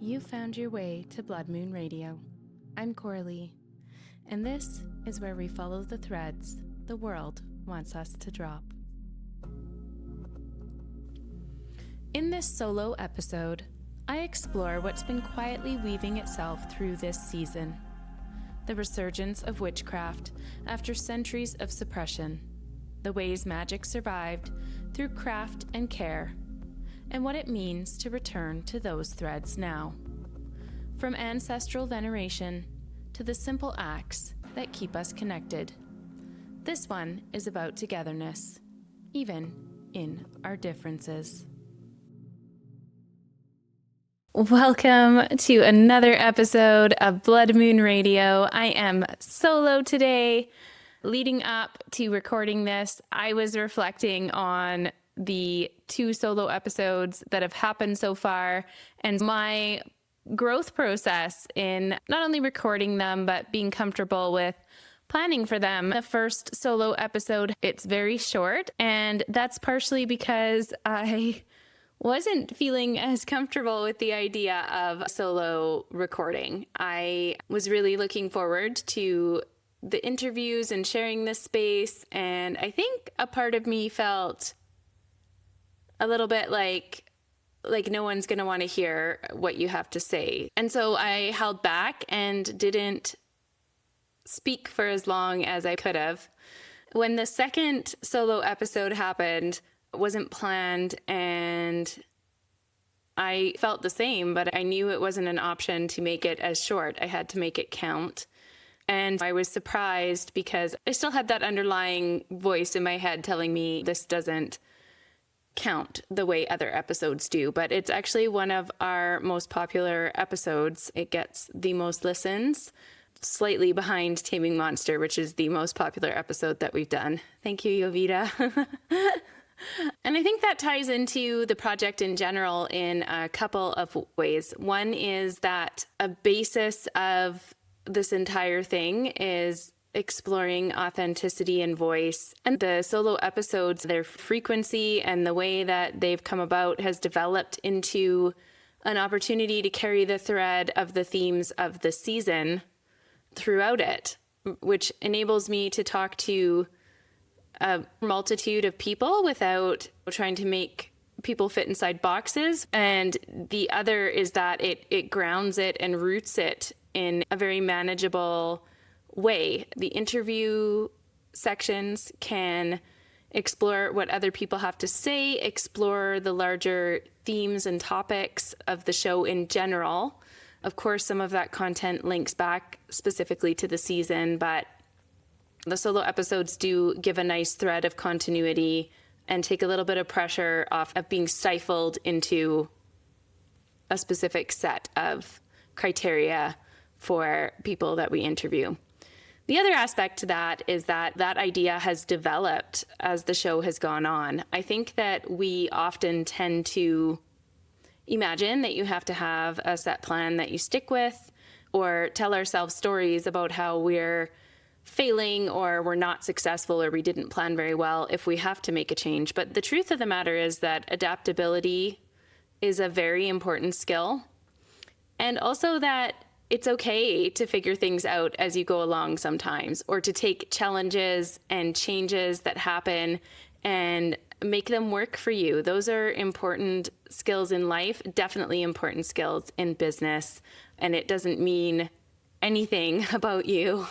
You found your way to Blood Moon Radio. I'm Coraley, and this is where we follow the threads the world wants us to drop. In this solo episode, I explore what's been quietly weaving itself through this season. The resurgence of witchcraft after centuries of suppression. The ways magic survived through craft and care, and what it means to return to those threads now. From ancestral veneration to the simple acts that keep us connected. This one is about togetherness, even in our differences. Welcome to another episode of Blood Moon Radio. I am solo today. Leading up to recording this, I was reflecting on the 2 solo episodes that have happened so far and my growth process in not only recording them, but being comfortable with planning for them. The first solo episode, it's very short, and that's partially because I wasn't feeling as comfortable with the idea of solo recording. I was really looking forward to the interviews and sharing this space, and I think a part of me felt a little bit like no one's going to want to hear what you have to say. And so I held back and didn't speak for as long as I could have. When the second solo episode happened, it wasn't planned, and I felt the same, but I knew it wasn't an option to make it as short. I had to make it count. And I was surprised because I still had that underlying voice in my head telling me this doesn't count the way other episodes do, but it's actually one of our most popular episodes. It gets the most listens, slightly behind Taming Monster, which is the most popular episode that we've done. Thank you, Yovita. And I think that ties into the project in general in a couple of ways. One is that a basis of this entire thing is exploring authenticity and voice. And the solo episodes, their frequency and the way that they've come about has developed into an opportunity to carry the thread of the themes of the season throughout it, which enables me to talk to a multitude of people without trying to make people fit inside boxes. And the other is that it grounds it and roots it in a very manageable way. The interview sections can explore what other people have to say, explore the larger themes and topics of the show in general. Of course, some of that content links back specifically to the season, but the solo episodes do give a nice thread of continuity and take a little bit of pressure off of being stifled into a specific set of criteria for people that we interview. The other aspect to that is that idea has developed as the show has gone on. I think that we often tend to imagine that you have to have a set plan that you stick with, or tell ourselves stories about how we're failing or we're not successful or we didn't plan very well if we have to make a change. But the truth of the matter is that adaptability is a very important skill, and also that it's okay to figure things out as you go along sometimes, or to take challenges and changes that happen and make them work for you. Those are important skills in life, definitely important skills in business. And it doesn't mean anything about you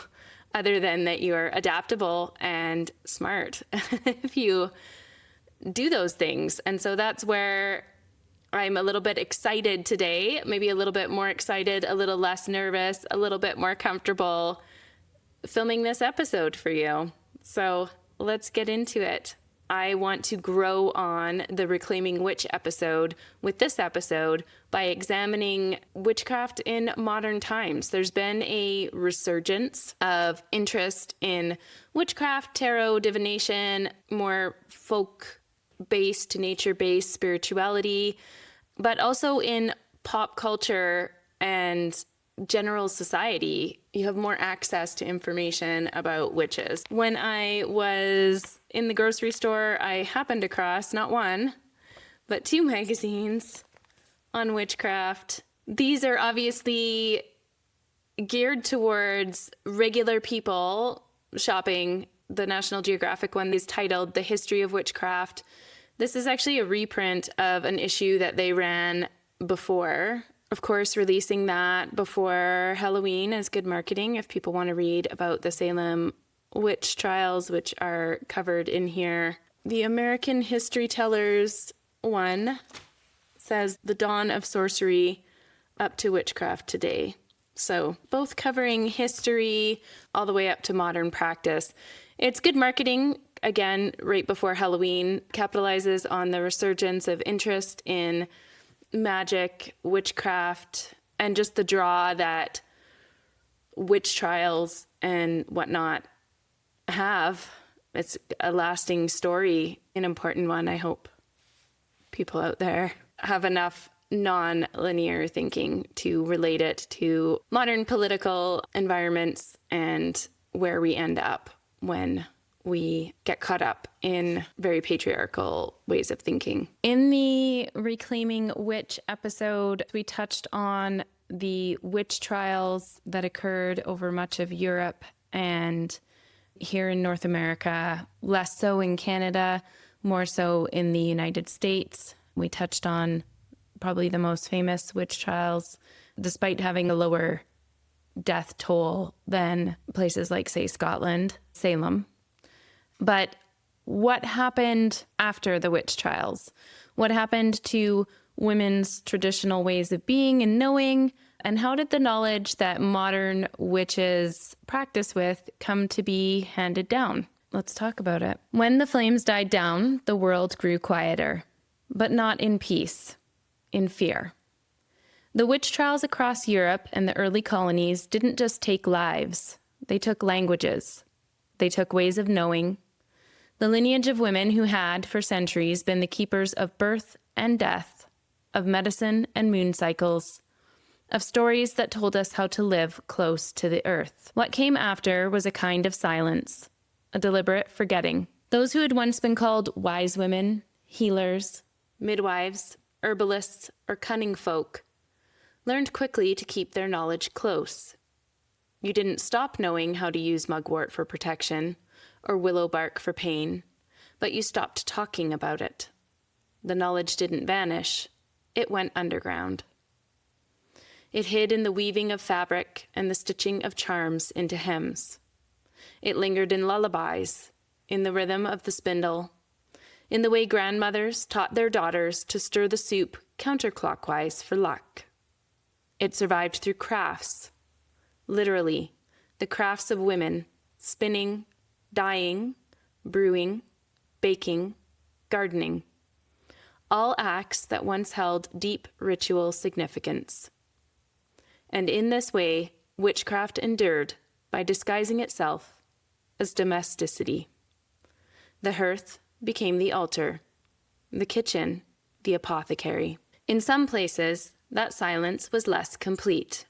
other than that you're adaptable and smart if you do those things. And so that's where I'm a little bit excited today, maybe a little bit more excited, a little less nervous, a little bit more comfortable filming this episode for you. So let's get into it. I want to grow on the Reclaiming Witch episode with this episode by examining witchcraft in modern times. There's been a resurgence of interest in witchcraft, tarot, divination, more folk-based, nature-based spirituality, but also in pop culture and general society. You have more access to information about witches. When I was in the grocery store, I happened across not one, but 2 magazines on witchcraft These are obviously geared towards regular people shopping. The National Geographic one is titled The History of Witchcraft. This is actually a reprint of an issue that they ran before. Of course, releasing that before Halloween is good marketing if people want to read about the Salem witch trials, which are covered in here. The American History Tellers one says the dawn of sorcery up to witchcraft today. So both covering history all the way up to modern practice. It's good marketing, again, right before Halloween, capitalizes on the resurgence of interest in magic, witchcraft, and just the draw that witch trials and whatnot have. It's a lasting story, an important one. I hope people out there have enough non-linear thinking to relate it to modern political environments and where we end up when we get caught up in very patriarchal ways of thinking. In the Reclaiming Witch episode, we touched on the witch trials that occurred over much of Europe and here in North America, less so in Canada, more so in the United States. We touched on probably the most famous witch trials, despite having a lower death toll than places like, say, Scotland, Salem. But what happened after the witch trials? What happened to women's traditional ways of being and knowing? And how did the knowledge that modern witches practice with come to be handed down? Let's talk about it. When the flames died down, the world grew quieter, but not in peace, in fear. The witch trials across Europe and the early colonies didn't just take lives. They took languages. They took ways of knowing. The lineage of women who had, for centuries, been the keepers of birth and death, of medicine and moon cycles, of stories that told us how to live close to the earth. What came after was a kind of silence, a deliberate forgetting. Those who had once been called wise women, healers, midwives, herbalists, or cunning folk learned quickly to keep their knowledge close. You didn't stop knowing how to use mugwort for protection or willow bark for pain, but you stopped talking about it. The knowledge didn't vanish. It went underground. It hid in the weaving of fabric and the stitching of charms into hems. It lingered in lullabies, in the rhythm of the spindle, in the way grandmothers taught their daughters to stir the soup counterclockwise for luck. It survived through crafts, literally, the crafts of women, spinning, dyeing, brewing, baking, gardening, all acts that once held deep ritual significance. And in this way, witchcraft endured by disguising itself as domesticity. The hearth became the altar, the kitchen, the apothecary. In some places, that silence was less complete.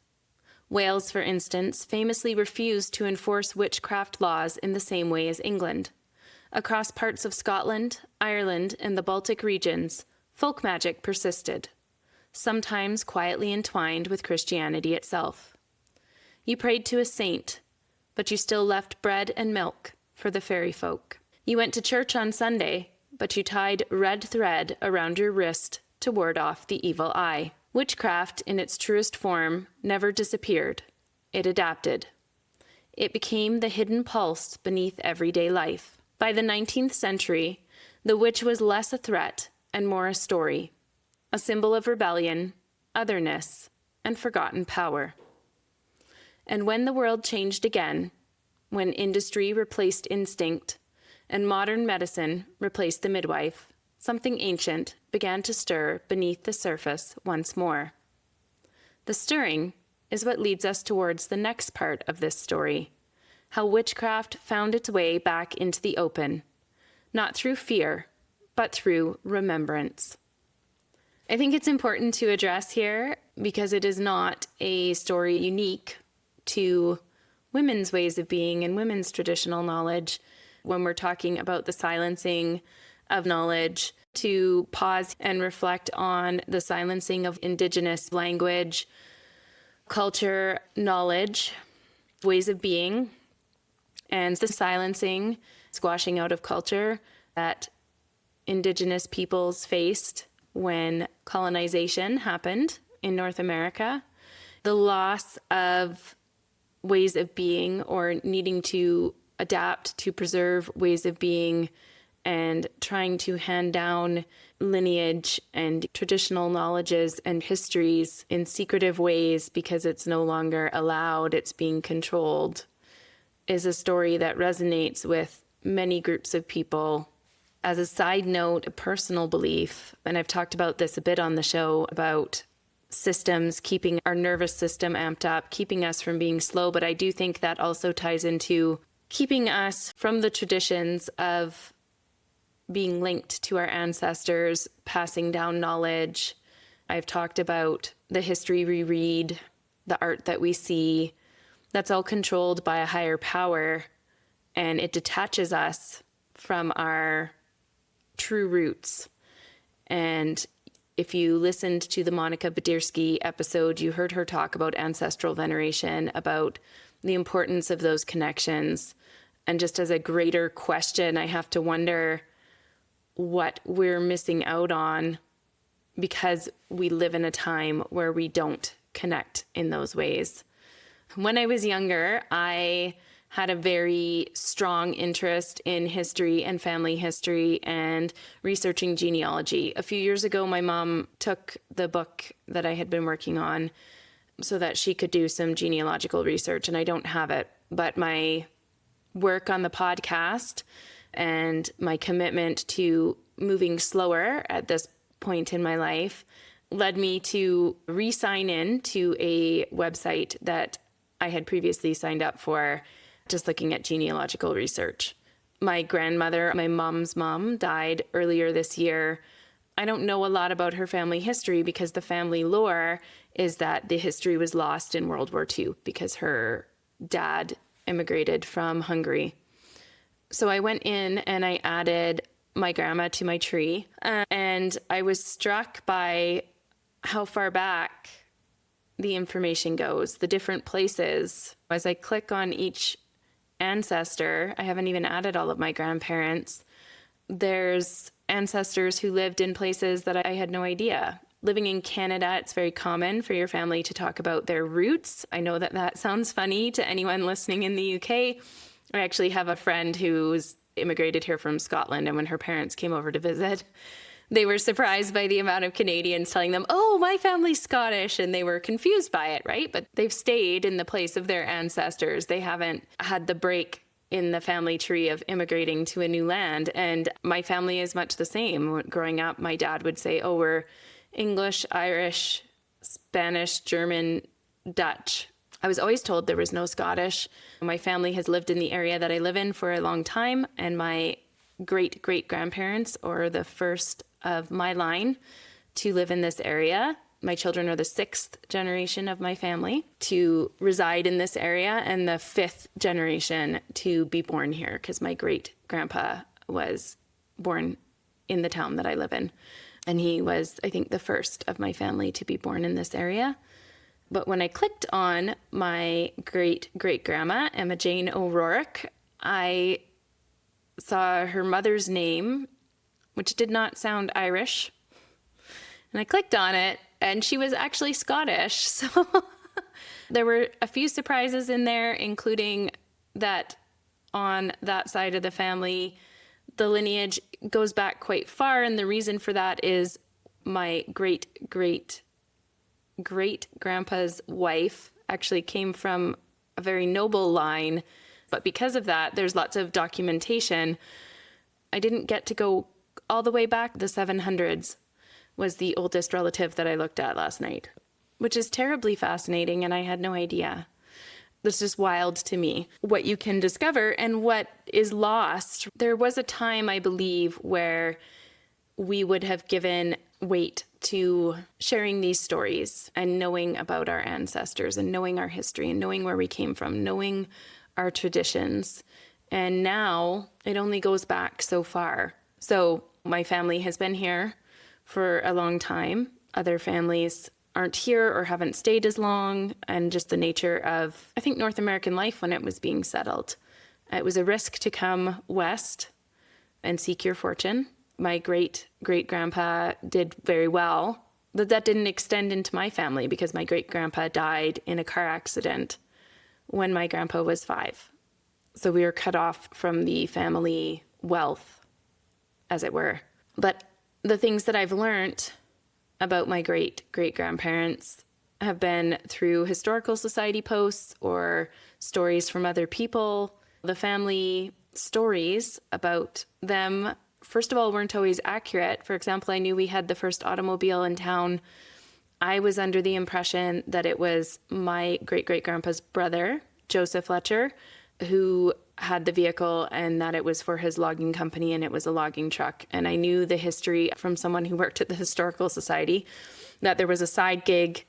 Wales, for instance, famously refused to enforce witchcraft laws in the same way as England. Across parts of Scotland, Ireland, and the Baltic regions, folk magic persisted, sometimes quietly entwined with Christianity itself. You prayed to a saint, but you still left bread and milk for the fairy folk. You went to church on Sunday, but you tied red thread around your wrist to ward off the evil eye. Witchcraft, in its truest form, never disappeared. It adapted. It became the hidden pulse beneath everyday life. By the 19th century, the witch was less a threat and more a story, a symbol of rebellion, otherness, and forgotten power. And when the world changed again, when industry replaced instinct and modern medicine replaced the midwife, something ancient began to stir beneath the surface once more. The stirring is what leads us towards the next part of this story, how witchcraft found its way back into the open, not through fear, but through remembrance. I think it's important to address here, because it is not a story unique to women's ways of being and women's traditional knowledge, when we're talking about the silencing of knowledge, to pause and reflect on the silencing of Indigenous language, culture, knowledge, ways of being, and the silencing, squashing out of culture that Indigenous peoples faced when colonization happened in North America, the loss of ways of being or needing to adapt to preserve ways of being, and trying to hand down lineage and traditional knowledges and histories in secretive ways because it's no longer allowed, it's being controlled, is a story that resonates with many groups of people. As a side note, a personal belief, and I've talked about this a bit on the show, about systems keeping our nervous system amped up, keeping us from being slow, but I do think that also ties into keeping us from the traditions of being linked to our ancestors, passing down knowledge. I've talked about the history we read, the art that we see. That's all controlled by a higher power, and it detaches us from our true roots. And if you listened to the Monica Badirsky episode, you heard her talk about ancestral veneration, about the importance of those connections. And just as a greater question, I have to wonder what we're missing out on because we live in a time where we don't connect in those ways. When I was younger, I had a very strong interest in history and family history and researching genealogy. A few years ago, my mom took the book that I had been working on so that she could do some genealogical research, and I don't have it. But my work on the podcast and my commitment to moving slower at this point in my life led me to re-sign in to a website that I had previously signed up for, just looking at genealogical research. My grandmother, my mom's mom, died earlier this year. I don't know a lot about her family history because the family lore is that the history was lost in World War II because her dad immigrated from Hungary. So I went in and I added my grandma to my tree, and I was struck by how far back the information goes, the different places. As I click on each ancestor, I haven't even added all of my grandparents. There's ancestors who lived in places that I had no idea. Living in Canada, it's very common for your family to talk about their roots. I know that that sounds funny to anyone listening in the UK. I actually have a friend who's immigrated here from Scotland, and when her parents came over to visit, they were surprised by the amount of Canadians telling them, oh, my family's Scottish, and they were confused by it, right? But they've stayed in the place of their ancestors. They haven't had the break in the family tree of immigrating to a new land, and my family is much the same. Growing up, my dad would say, oh, we're English, Irish, Spanish, German, Dutch. I was always told there was no Scottish. My family has lived in the area that I live in for a long time, and my great-great-grandparents are the first of my line to live in this area. My children are the 6th generation of my family to reside in this area and the 5th generation to be born here, because my great-grandpa was born in the town that I live in. And he was, I think, the first of my family to be born in this area. But when I clicked on my great-great-grandma, Emma Jane O'Rourke, I saw her mother's name, which did not sound Irish. And I clicked on it, and she was actually Scottish. So there were a few surprises in there, including that on that side of the family, the lineage goes back quite far. And the reason for that is my great-great-grandpa's wife actually came from a very noble line. But because of that, there's lots of documentation. I didn't get to go all the way back. The 700s was the oldest relative that I looked at last night, which is terribly fascinating, and I had no idea. This is wild to me, what you can discover and what is lost. There was a time, I believe, where we would have given weight to sharing these stories and knowing about our ancestors and knowing our history and knowing where we came from, knowing our traditions. And now it only goes back so far. So My family has been here for a long time. Other families aren't here or haven't stayed as long, and just the nature of, I think, North American life when it was being settled. It was a risk to come west and seek your fortune. My great-great-grandpa did very well, but that didn't extend into my family because my great-grandpa died in a car accident when my grandpa was 5. So we were cut off from the family wealth, as it were. But the things that I've learned about my great-great-grandparents have been through historical society posts or stories from other people. The family stories about them, first of all, weren't always accurate. For example, I knew we had the first automobile in town. I was under the impression that it was my great-great-grandpa's brother, Joseph Fletcher, who had the vehicle, and that it was for his logging company and it was a logging truck. And I knew the history from someone who worked at the Historical Society that there was a side gig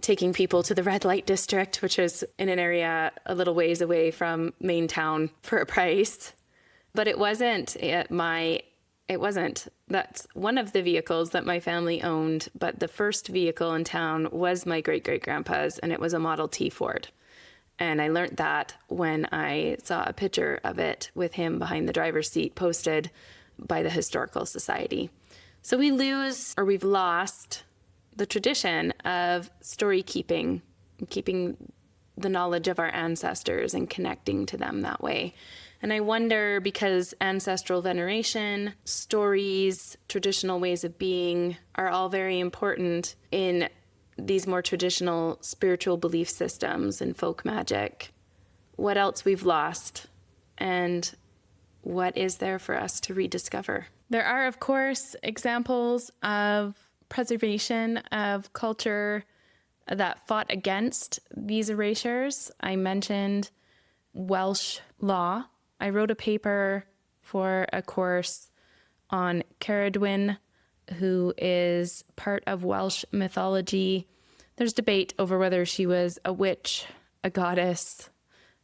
taking people to the red light district, which is in an area a little ways away from main town, for a price. But it wasn't. That's one of the vehicles that my family owned, but the first vehicle in town was my great-great-grandpa's, and it was a Model T Ford. And I learned that when I saw a picture of it with him behind the driver's seat posted by the Historical Society. So we've lost the tradition of story keeping the knowledge of our ancestors and connecting to them that way. And I wonder, because ancestral veneration, stories, traditional ways of being are all very important in these more traditional spiritual belief systems and folk magic, what else we've lost and what is there for us to rediscover? There are, of course, examples of preservation of culture that fought against these erasures. I mentioned Welsh law. I wrote a paper for a course on Ceridwen, who is part of Welsh mythology. There's debate over whether she was a witch, a goddess,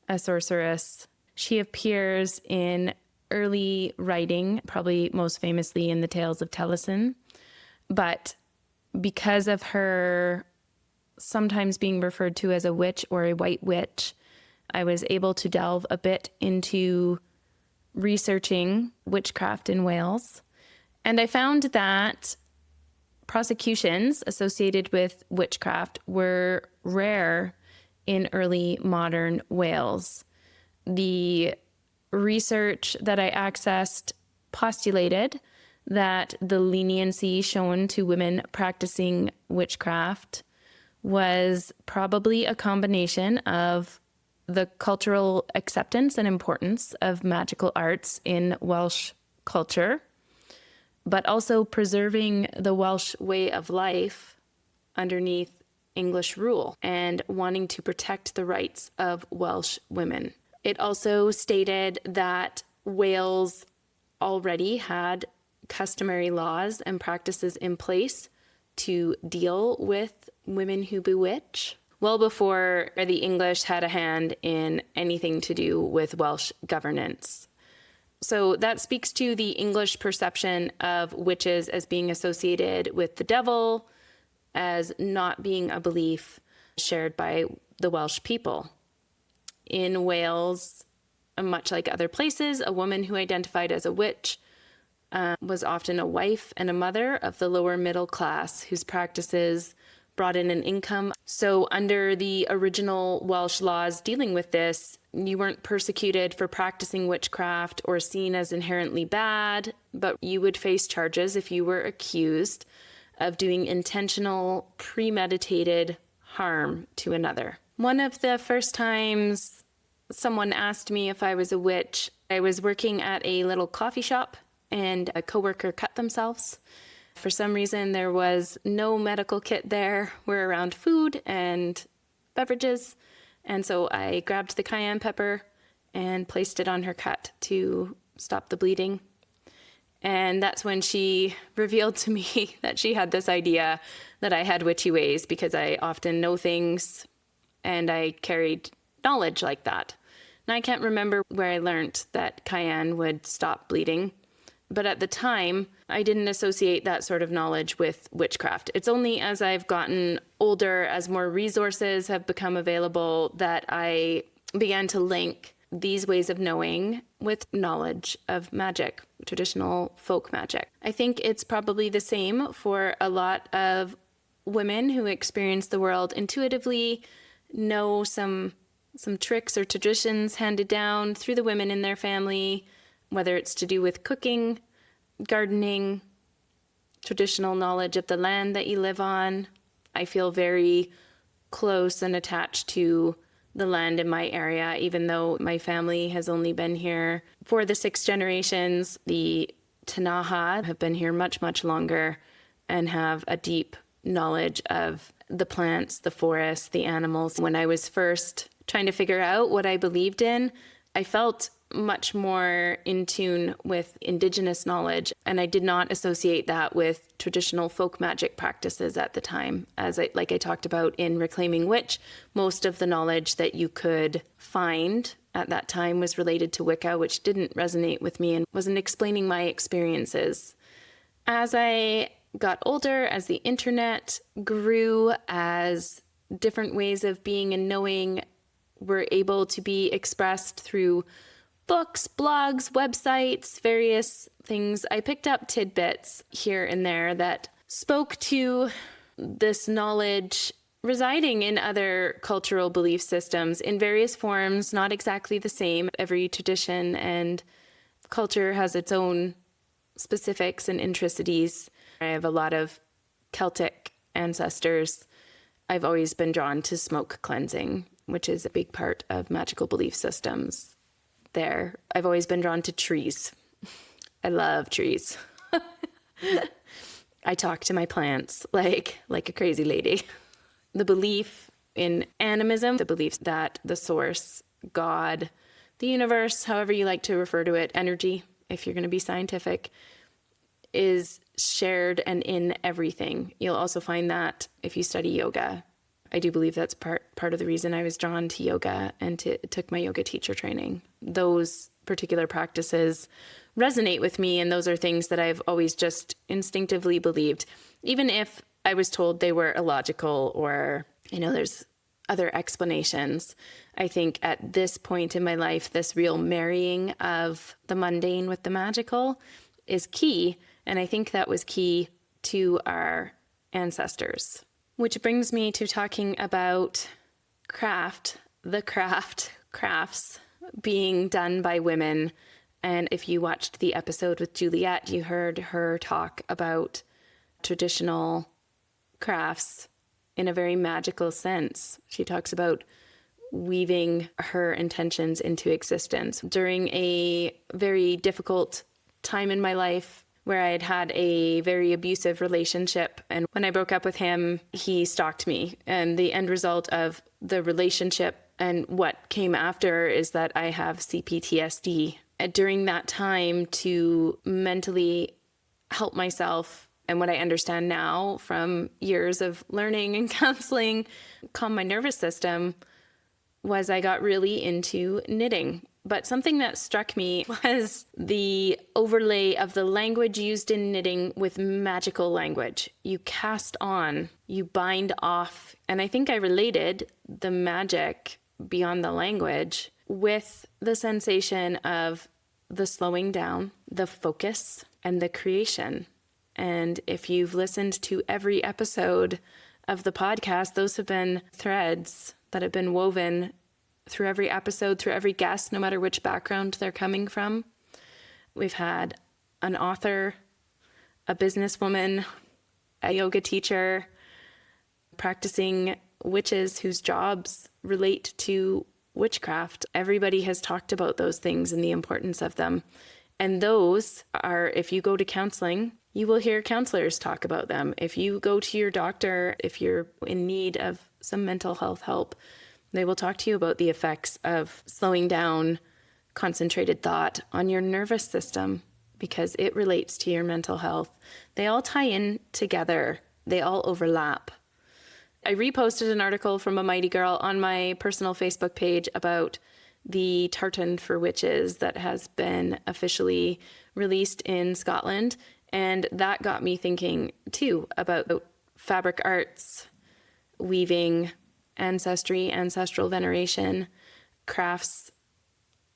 a sorceress. She appears in early writing, probably most famously in the Tales of Taliesin. But because of her sometimes being referred to as a witch or a white witch, I was able to delve a bit into researching witchcraft in Wales. And I found that prosecutions associated with witchcraft were rare in early modern Wales. The research that I accessed postulated that the leniency shown to women practicing witchcraft was probably a combination of the cultural acceptance and importance of magical arts in Welsh culture, but also preserving the Welsh way of life underneath English rule and wanting to protect the rights of Welsh women. It also stated that Wales already had customary laws and practices in place to deal with women who bewitch, well before the English had a hand in anything to do with Welsh governance. So that speaks to the English perception of witches as being associated with the devil, as not being a belief shared by the Welsh people. In Wales, much like other places, a woman who identified as a witch was often a wife and a mother of the lower middle class whose practices brought in an income. So under the original Welsh laws dealing with this, you weren't persecuted for practicing witchcraft or seen as inherently bad, but you would face charges if you were accused of doing intentional, premeditated harm to another. One of the first times someone asked me if I was a witch, I was working at a little coffee shop and a coworker cut themselves. For some reason, there was no medical kit there. We're around food and beverages. And so I grabbed the cayenne pepper and placed it on her cut to stop the bleeding. And that's when she revealed to me that she had this idea that I had witchy ways because I often know things and I carried knowledge like that. And I can't remember where I learned that cayenne would stop bleeding. But at the time, I didn't associate that sort of knowledge with witchcraft. It's only as I've gotten older, as more resources have become available, that I began to link these ways of knowing with knowledge of magic, traditional folk magic. I think it's probably the same for a lot of women who experience the world intuitively, know some tricks or traditions handed down through the women in their family, whether it's to do with cooking, gardening, traditional knowledge of the land that you live on. I feel very close and attached to the land in my area, even though my family has only been here for the 6 generations. The Tanaha have been here much, much longer and have a deep knowledge of the plants, the forests, the animals. When I was first trying to figure out what I believed in, I felt much more in tune with indigenous knowledge, and I did not associate that with traditional folk magic practices at the time. Like I talked about in Reclaiming Witch, most of the knowledge that you could find at that time was related to Wicca, which didn't resonate with me and wasn't explaining my experiences. As I got older, as the internet grew, as different ways of being and knowing were able to be expressed through books, blogs, websites, various things, I picked up tidbits here and there that spoke to this knowledge residing in other cultural belief systems in various forms, not exactly the same. Every tradition and culture has its own specifics and intricities. I have a lot of Celtic ancestors. I've always been drawn to smoke cleansing, which is a big part of magical belief systems there. I've always been drawn to trees. I love trees. I talk to my plants like a crazy lady. The belief in animism, the belief that the source, God, the universe, however you like to refer to it, energy, if you're going to be scientific, is shared and in everything. You'll also find that if you study yoga. I do believe that's part of the reason I was drawn to yoga and took my yoga teacher training. Those particular practices resonate with me, and those are things that I've always just instinctively believed, even if I was told they were illogical or, there's other explanations. I think at this point in my life, this real marrying of the mundane with the magical is key, and I think that was key to our ancestors. Which brings me to talking about crafts being done by women. And if you watched the episode with Juliet, you heard her talk about traditional crafts in a very magical sense. She talks about weaving her intentions into existence. During a very difficult time in my life, where I had had a very abusive relationship. And when I broke up with him, he stalked me. And the end result of the relationship and what came after is that I have CPTSD. And during that time, to mentally help myself, and what I understand now from years of learning and counseling, calm my nervous system, was I got really into knitting. But something that struck me was the overlay of the language used in knitting with magical language. You cast on, you bind off. And I think I related the magic beyond the language with the sensation of the slowing down, the focus, and the creation. And if you've listened to every episode of the podcast, those have been threads that have been woven through every episode, through every guest, no matter which background they're coming from. We've had an author, a businesswoman, a yoga teacher, practicing witches whose jobs relate to witchcraft. Everybody has talked about those things and the importance of them. And those are, if you go to counseling, you will hear counselors talk about them. If you go to your doctor, if you're in need of some mental health help, they will talk to you about the effects of slowing down concentrated thought on your nervous system because it relates to your mental health. They all tie in together. They all overlap. I reposted an article from a Mighty Girl on my personal Facebook page about the tartan for witches that has been officially released in Scotland. And that got me thinking, too, about fabric arts, weaving, ancestry, ancestral veneration, crafts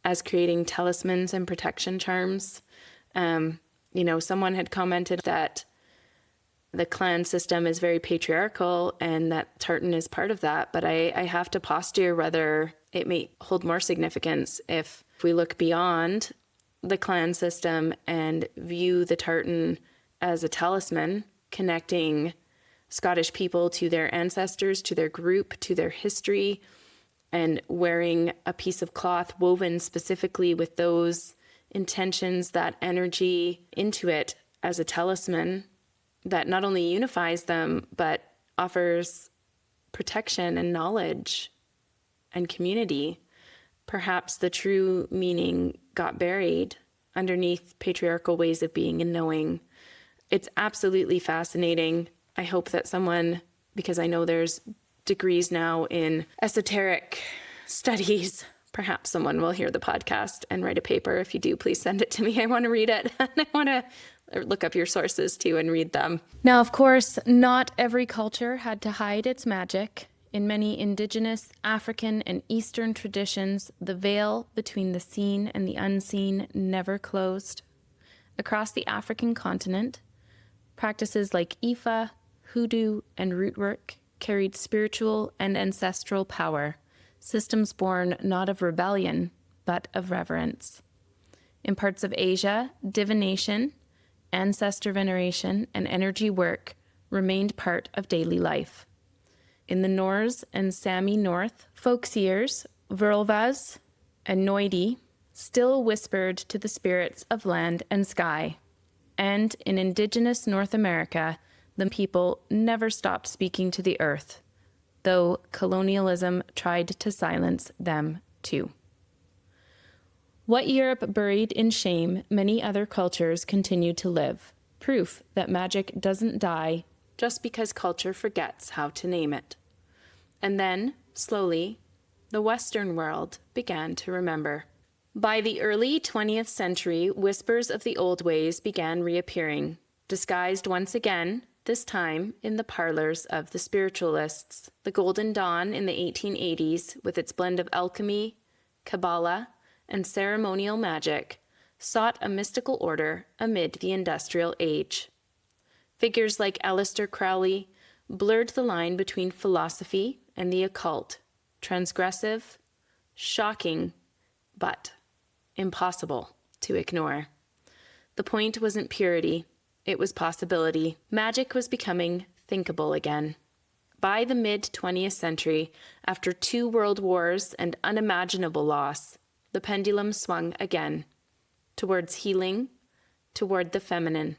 as creating talismans and protection charms. Someone had commented that the clan system is very patriarchal and that tartan is part of that. But I have to posture whether it may hold more significance if we look beyond the clan system and view the tartan as a talisman connecting Scottish people to their ancestors, to their group, to their history, and wearing a piece of cloth woven specifically with those intentions, that energy into it as a talisman that not only unifies them, but offers protection and knowledge and community. Perhaps the true meaning got buried underneath patriarchal ways of being and knowing. It's absolutely fascinating. I hope that someone, because I know there's degrees now in esoteric studies, perhaps someone will hear the podcast and write a paper. If you do, please send it to me. I want to read it. And I want to look up your sources too and read them. Now, of course, not every culture had to hide its magic. In many indigenous, African, and Eastern traditions, the veil between the seen and the unseen never closed. Across the African continent, practices like Ifa, hoodoo, and rootwork carried spiritual and ancestral power, systems born not of rebellion, but of reverence. In parts of Asia, divination, ancestor veneration, and energy work remained part of daily life. In the Norse and Sami North, folk seers, Vurlvas, and Noidi still whispered to the spirits of land and sky. And in indigenous North America, the people never stopped speaking to the earth, though colonialism tried to silence them too. What Europe buried in shame, many other cultures continue to live. Proof that magic doesn't die just because culture forgets how to name it. And then, slowly, the Western world began to remember. By the early 20th century, whispers of the old ways began reappearing, disguised once again, this time in the parlors of the spiritualists. The Golden Dawn in the 1880s, with its blend of alchemy, Kabbalah, and ceremonial magic, sought a mystical order amid the industrial age. Figures like Aleister Crowley blurred the line between philosophy and the occult, transgressive, shocking, but impossible to ignore. The point wasn't purity, it was possibility. Magic was becoming thinkable again. By the mid-20th century, after 2 world wars and unimaginable loss, the pendulum swung again, towards healing, toward the feminine.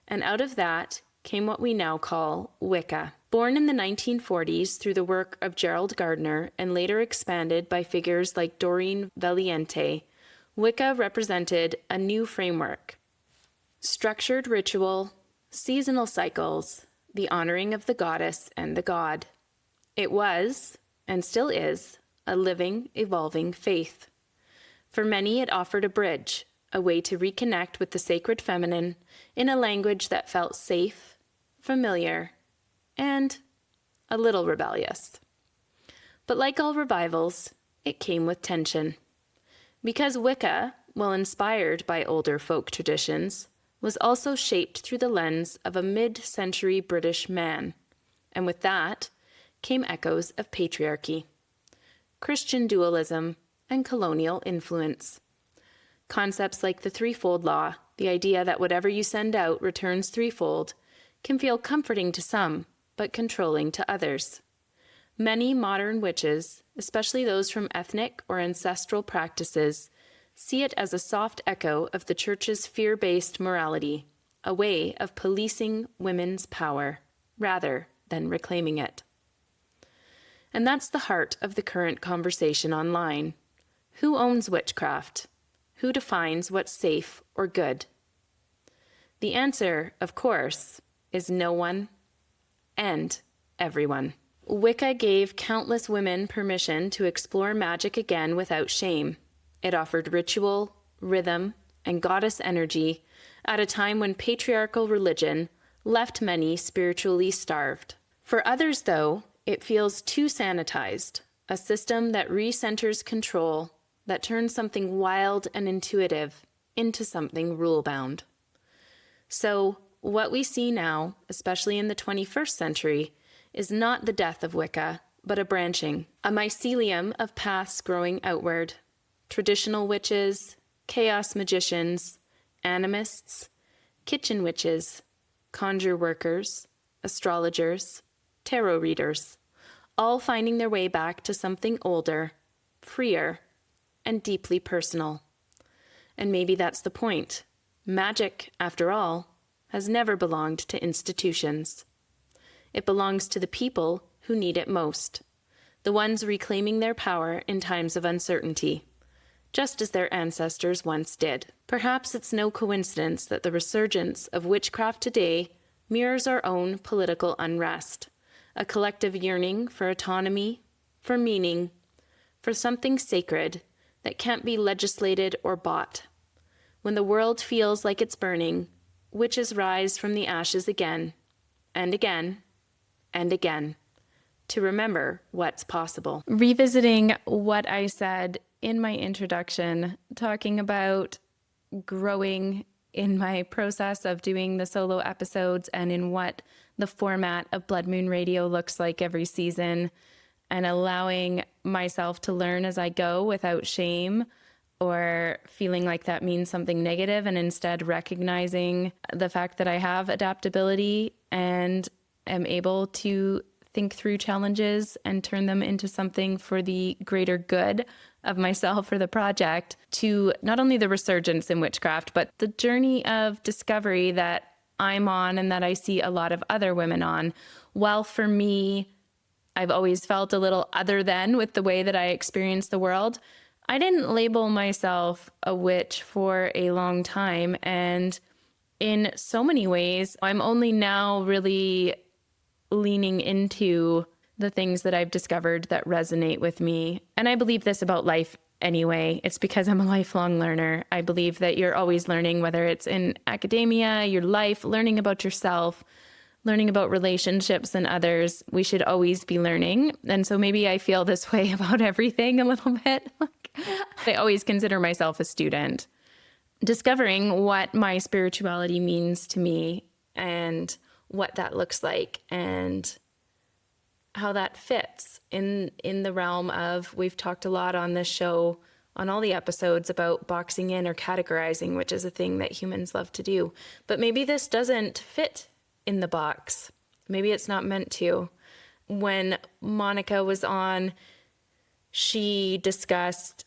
And out of that came what we now call Wicca. Born in the 1940s through the work of Gerald Gardner and later expanded by figures like Doreen Valiente, Wicca represented a new framework. Structured ritual, seasonal cycles, the honoring of the goddess and the god. It was, and still is, a living, evolving faith. For many, it offered a bridge, a way to reconnect with the sacred feminine in a language that felt safe, familiar, and a little rebellious. But like all revivals, it came with tension. Because Wicca, while inspired by older folk traditions, was also shaped through the lens of a mid-century British man, and with that came echoes of patriarchy, Christian dualism, and colonial influence. Concepts like the threefold law, the idea that whatever you send out returns threefold, can feel comforting to some, but controlling to others. Many modern witches, especially those from ethnic or ancestral practices, see it as a soft echo of the church's fear-based morality, a way of policing women's power, rather than reclaiming it. And that's the heart of the current conversation online. Who owns witchcraft? Who defines what's safe or good? The answer, of course, is no one and everyone. Wicca gave countless women permission to explore magic again without shame. It offered ritual, rhythm, and goddess energy at a time when patriarchal religion left many spiritually starved. For others, though, it feels too sanitized, a system that recenters control, that turns something wild and intuitive into something rule-bound. So, what we see now, especially in the 21st century, is not the death of Wicca, but a branching, a mycelium of paths growing outward. Traditional witches, chaos magicians, animists, kitchen witches, conjure workers, astrologers, tarot readers, all finding their way back to something older, freer, and deeply personal. And maybe that's the point. Magic, after all, has never belonged to institutions. It belongs to the people who need it most, the ones reclaiming their power in times of uncertainty, just as their ancestors once did. Perhaps it's no coincidence that the resurgence of witchcraft today mirrors our own political unrest, a collective yearning for autonomy, for meaning, for something sacred that can't be legislated or bought. When the world feels like it's burning, witches rise from the ashes again, and again, and again, to remember what's possible. Revisiting what I said in my introduction, talking about growing in my process of doing the solo episodes and in what the format of Blood Moon Radio looks like every season, and allowing myself to learn as I go without shame or feeling like that means something negative, and instead recognizing the fact that I have adaptability and am able to think through challenges and turn them into something for the greater good of myself or the project, to not only the resurgence in witchcraft, but the journey of discovery that I'm on and that I see a lot of other women on. While for me, I've always felt a little other than with the way that I experience the world, I didn't label myself a witch for a long time. And in so many ways, I'm only now really leaning into the things that I've discovered that resonate with me. And I believe this about life anyway. It's because I'm a lifelong learner. I believe that you're always learning, whether it's in academia, your life, learning about yourself, learning about relationships and others. We should always be learning. And so maybe I feel this way about everything a little bit. I always consider myself a student, discovering what my spirituality means to me and what that looks like and how that fits in the realm of, we've talked a lot on this show, on all the episodes, about boxing in or categorizing, which is a thing that humans love to do. But maybe this doesn't fit in the box. Maybe it's not meant to. When Monica was on, she discussed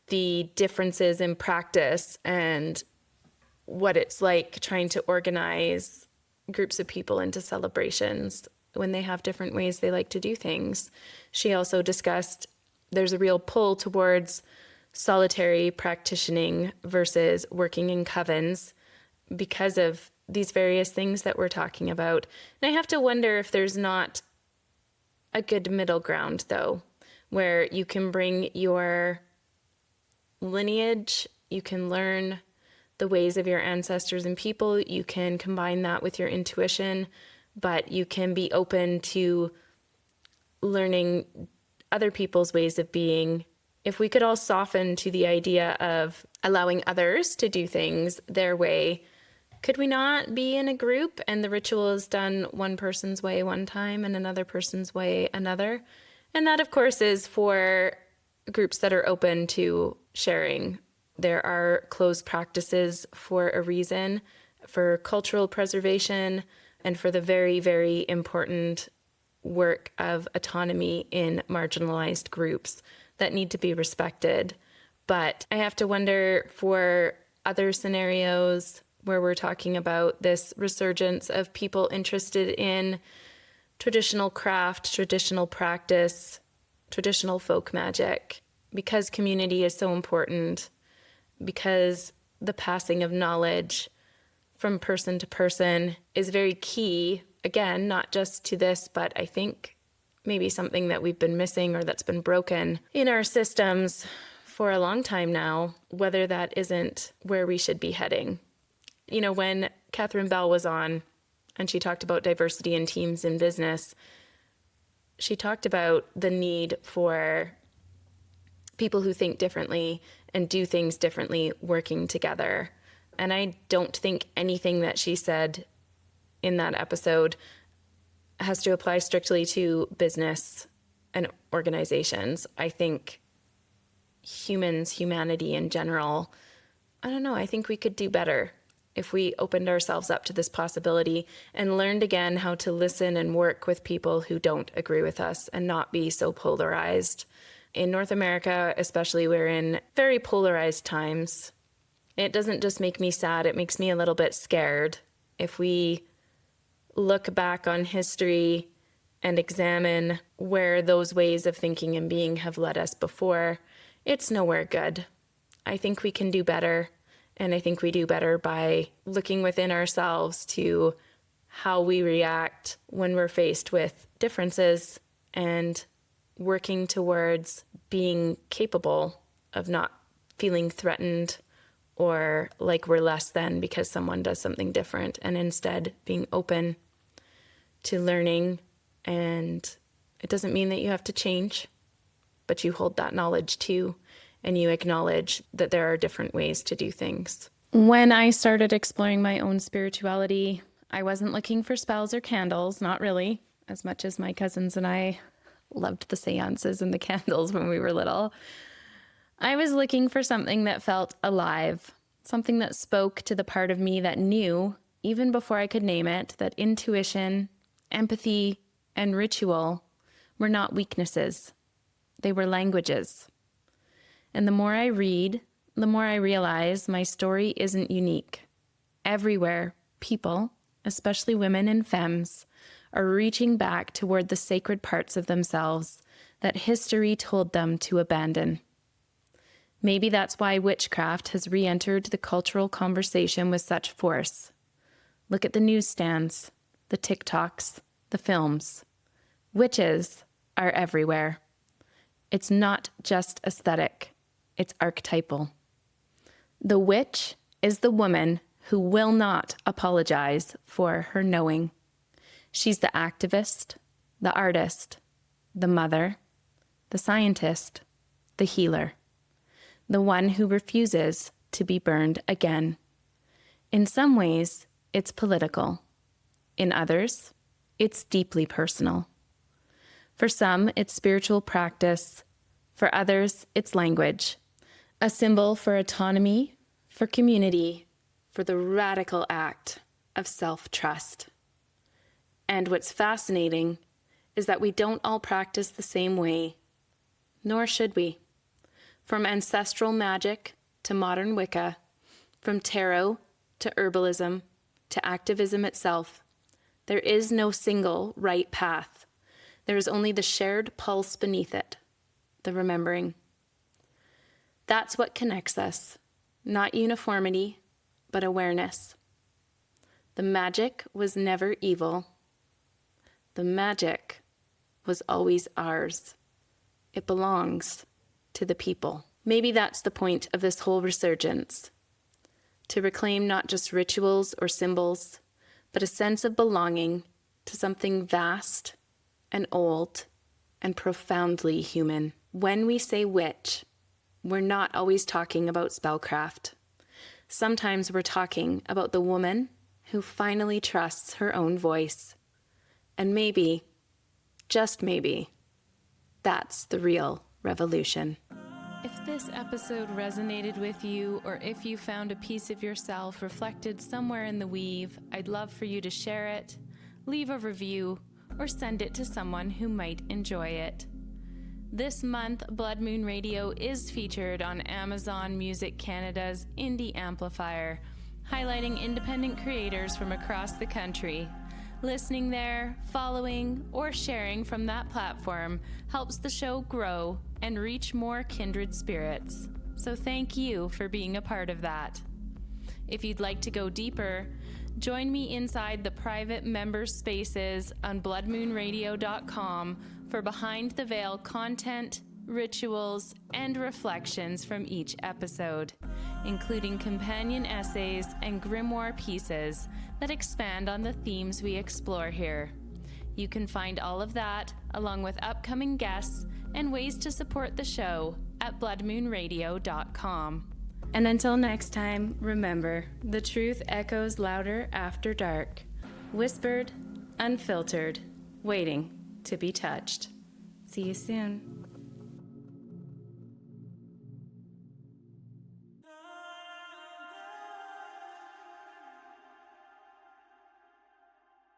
the differences in practice and what it's like trying to organize groups of people into celebrations when they have different ways they like to do things. She also discussed there's a real pull towards solitary practicing versus working in covens because of these various things that we're talking about. And I have to wonder if there's not a good middle ground, though, where you can bring your lineage, you can learn the ways of your ancestors and people, you can combine that with your intuition, but you can be open to learning other people's ways of being. If we could all soften to the idea of allowing others to do things their way, could we not be in a group and the ritual is done one person's way one time and another person's way another? And that, of course, is for groups that are open to sharing. There are closed practices for a reason, for cultural preservation, and for the very, very important work of autonomy in marginalized groups that need to be respected. But I have to wonder, for other scenarios where we're talking about this resurgence of people interested in traditional craft, traditional practice, traditional folk magic, because community is so important, because the passing of knowledge from person to person is very key, again, not just to this, but I think maybe something that we've been missing or that's been broken in our systems for a long time now whether that isn't where we should be heading. You know, when Catherine Bell was on and she talked about diversity in teams in business, she talked about the need for people who think differently and do things differently working together. And I don't think anything that she said in that episode has to apply strictly to business and organizations. I think humanity in general, I don't know, I think we could do better if we opened ourselves up to this possibility and learned again how to listen and work with people who don't agree with us and not be so polarized. In North America, especially, we're in very polarized times. It doesn't just make me sad, it makes me a little bit scared. If we look back on history and examine where those ways of thinking and being have led us before, it's nowhere good. I think we can do better, and I think we do better by looking within ourselves to how we react when we're faced with differences and working towards being capable of not feeling threatened or like we're less than because someone does something different, and instead being open to learning. And it doesn't mean that you have to change, but you hold that knowledge too, and you acknowledge that there are different ways to do things. When I started exploring my own spirituality, I wasn't looking for spells or candles, not really, as much as my cousins and I loved the seances and the candles when we were little. I was looking for something that felt alive, something that spoke to the part of me that knew, even before I could name it, that intuition, empathy, and ritual were not weaknesses. They were languages. And the more I read, the more I realize my story isn't unique. Everywhere, people, especially women and femmes, are reaching back toward the sacred parts of themselves that history told them to abandon. Maybe that's why witchcraft has re-entered the cultural conversation with such force. Look at the newsstands, the TikToks, the films. Witches are everywhere. It's not just aesthetic, it's archetypal. The witch is the woman who will not apologize for her knowing. She's the activist, the artist, the mother, the scientist, the healer, the one who refuses to be burned again. In some ways, it's political. In others, it's deeply personal. For some, it's spiritual practice. For others, it's language, a symbol for autonomy, for community, for the radical act of self-trust. And what's fascinating is that we don't all practice the same way, nor should we. From ancestral magic to modern Wicca, from tarot to herbalism to activism itself, there is no single right path. There is only the shared pulse beneath it, the remembering. That's what connects us, not uniformity, but awareness. The magic was never evil. The magic was always ours. It belongs to the people. Maybe that's the point of this whole resurgence, to reclaim not just rituals or symbols, but a sense of belonging to something vast and old and profoundly human. When we say witch, we're not always talking about spellcraft. Sometimes we're talking about the woman who finally trusts her own voice. And maybe, just maybe, that's the real revolution. If this episode resonated with you, or if you found a piece of yourself reflected somewhere in the weave, I'd love for you to share it, leave a review, or send it to someone who might enjoy it. This month, Blood Moon Radio is featured on Amazon Music Canada's Indie Amplifier, highlighting independent creators from across the country. Listening there, following, or sharing from that platform helps the show grow and reach more kindred spirits. So thank you for being a part of that. If you'd like to go deeper, join me inside the private member spaces on bloodmoonradio.com for behind the veil content, rituals, and reflections from each episode, including companion essays and grimoire pieces that expand on the themes we explore here. You can find all of that, along with upcoming guests and ways to support the show, at bloodmoonradio.com. And until next time, remember, the truth echoes louder after dark. Whispered, unfiltered, waiting to be touched. See you soon.